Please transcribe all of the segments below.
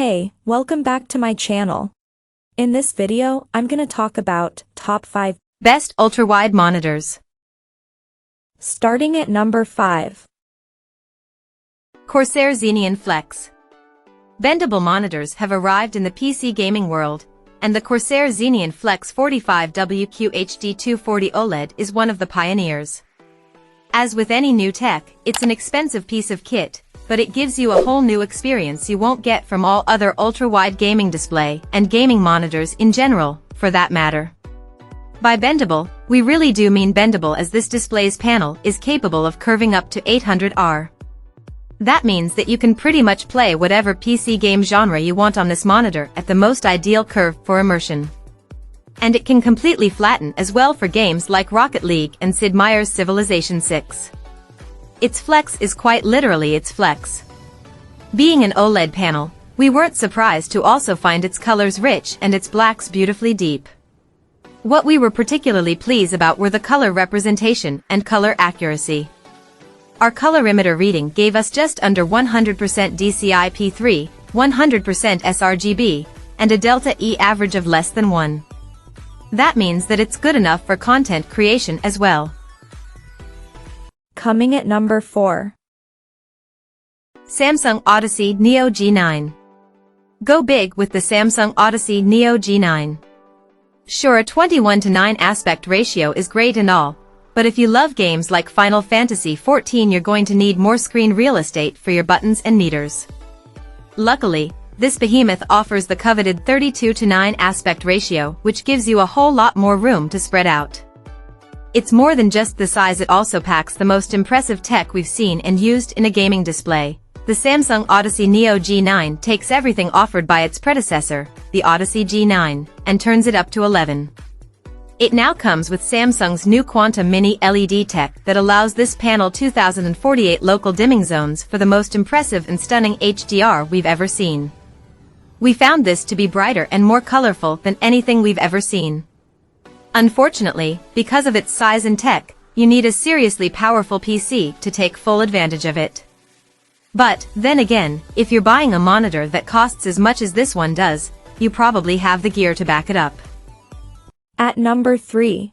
Hey, welcome back to my channel. In this video, I'm gonna talk about top 5 best ultra-wide monitors. Starting at number 5. Corsair Xeneon Flex. Bendable monitors have arrived in the PC gaming world, and the Corsair Xeneon Flex 45WQ HD240 OLED is one of the pioneers. As with any new tech, it's an expensive piece of kit, but it gives you a whole new experience you won't get from all other ultra-wide gaming display and gaming monitors in general, for that matter. By bendable, we really do mean bendable, as this display's panel is capable of curving up to 800R. That means that you can pretty much play whatever PC game genre you want on this monitor at the most ideal curve for immersion. And it can completely flatten as well for games like Rocket League and Sid Meier's Civilization 6. Its flex is quite literally its flex. Being an OLED panel, we weren't surprised to also find its colors rich and its blacks beautifully deep. What we were particularly pleased about were the color representation and color accuracy. Our colorimeter reading gave us just under 100% DCI-P3, 100% sRGB, and a delta E average of less than 1. That means that it's good enough for content creation as well. Coming at number 4. Samsung Odyssey Neo G9. Go big with the Samsung Odyssey Neo G9. Sure, a 21:9 aspect ratio is great and all, but if you love games like Final Fantasy XIV, you're going to need more screen real estate for your buttons and meters. Luckily, this behemoth offers the coveted 32:9 aspect ratio, which gives you a whole lot more room to spread out. It's more than just the size, it also packs the most impressive tech we've seen and used in a gaming display. The Samsung Odyssey Neo G9 takes everything offered by its predecessor, the Odyssey G9, and turns it up to 11. It now comes with Samsung's new Quantum Mini LED tech that allows this panel 2048 local dimming zones for the most impressive and stunning HDR we've ever seen. We found this to be brighter and more colorful than anything we've ever seen. Unfortunately, because of its size and tech, you need a seriously powerful PC to take full advantage of it. But, then again, if you're buying a monitor that costs as much as this one does, you probably have the gear to back it up. At number 3.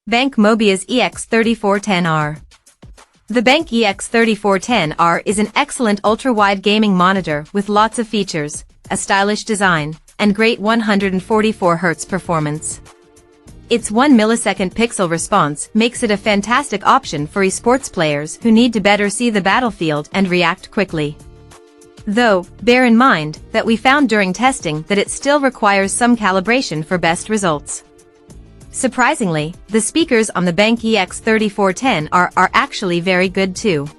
BenQ Mobiuz EX3410R. The BenQ EX3410R is an excellent ultra-wide gaming monitor with lots of features, a stylish design, and great 144Hz performance. Its 1 millisecond pixel response makes it a fantastic option for esports players who need to better see the battlefield and react quickly. Though, bear in mind that we found during testing that it still requires some calibration for best results. Surprisingly, the speakers on the BenQ EX3410R are actually very good too.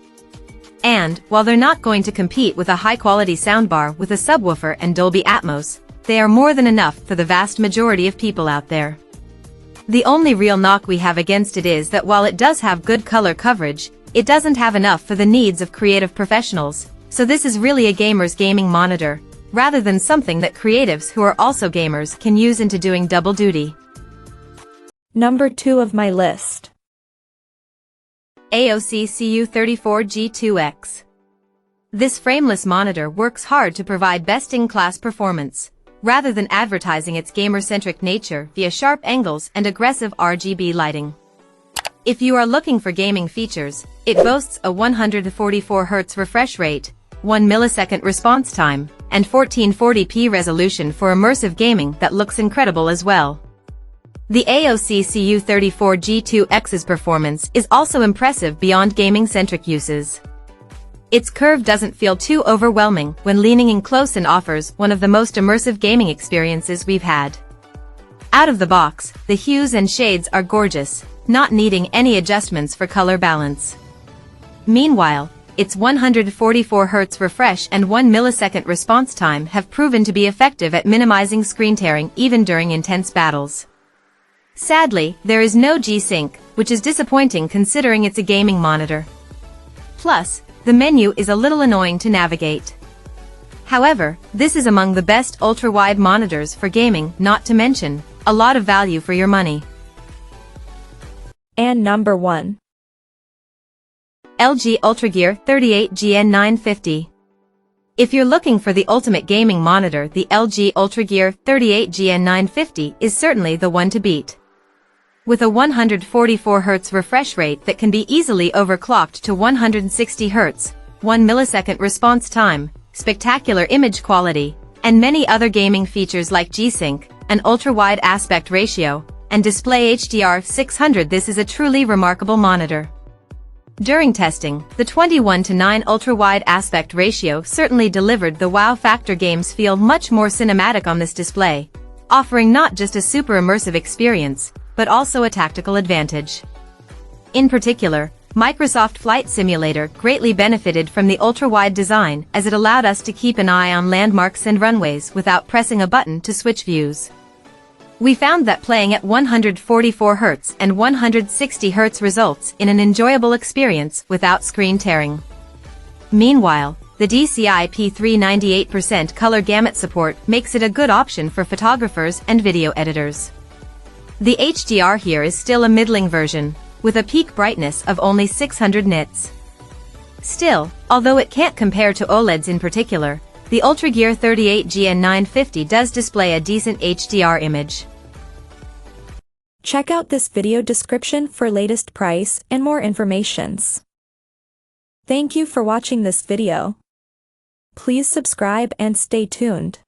And, while they're not going to compete with a high-quality soundbar with a subwoofer and Dolby Atmos, they are more than enough for the vast majority of people out there. The only real knock we have against it is that while it does have good color coverage, it doesn't have enough for the needs of creative professionals, so this is really a gamer's gaming monitor, rather than something that creatives who are also gamers can use into doing double duty. Number 2 of my list. AOC CU34G2X. This frameless monitor works hard to provide best-in-class performance, rather than advertising its gamer-centric nature via sharp angles and aggressive RGB lighting. If you are looking for gaming features, it boasts a 144Hz refresh rate, 1 millisecond response time, and 1440p resolution for immersive gaming that looks incredible as well. The AOC CU34G2X's performance is also impressive beyond gaming-centric uses. Its curve doesn't feel too overwhelming when leaning in close and offers one of the most immersive gaming experiences we've had. Out of the box, the hues and shades are gorgeous, not needing any adjustments for color balance. Meanwhile, its 144Hz refresh and 1 millisecond response time have proven to be effective at minimizing screen tearing even during intense battles. Sadly, there is no G-Sync, which is disappointing considering it's a gaming monitor. Plus, the menu is a little annoying to navigate. However, this is among the best ultra-wide monitors for gaming, not to mention, a lot of value for your money. And number 1. LG UltraGear 38GN950. If you're looking for the ultimate gaming monitor, the LG UltraGear 38GN950 is certainly the one to beat. With a 144Hz refresh rate that can be easily overclocked to 160Hz, 1 millisecond response time, spectacular image quality, and many other gaming features like G-Sync, an ultra-wide aspect ratio, and display HDR 600, this is a truly remarkable monitor. During testing, the 21:9 ultra-wide aspect ratio certainly delivered the wow factor. Games feel much more cinematic on this display, offering not just a super immersive experience, but also a tactical advantage. In particular, Microsoft Flight Simulator greatly benefited from the ultra-wide design as it allowed us to keep an eye on landmarks and runways without pressing a button to switch views. We found that playing at 144Hz and 160Hz results in an enjoyable experience without screen tearing. Meanwhile, the DCI P3 98% color gamut support makes it a good option for photographers and video editors. The HDR here is still a middling version, with a peak brightness of only 600 nits. Still, although it can't compare to OLEDs in particular, the UltraGear 38GN950 does display a decent HDR image. Check out this video description for latest price and more informations. Thank you for watching this video. Please subscribe and stay tuned.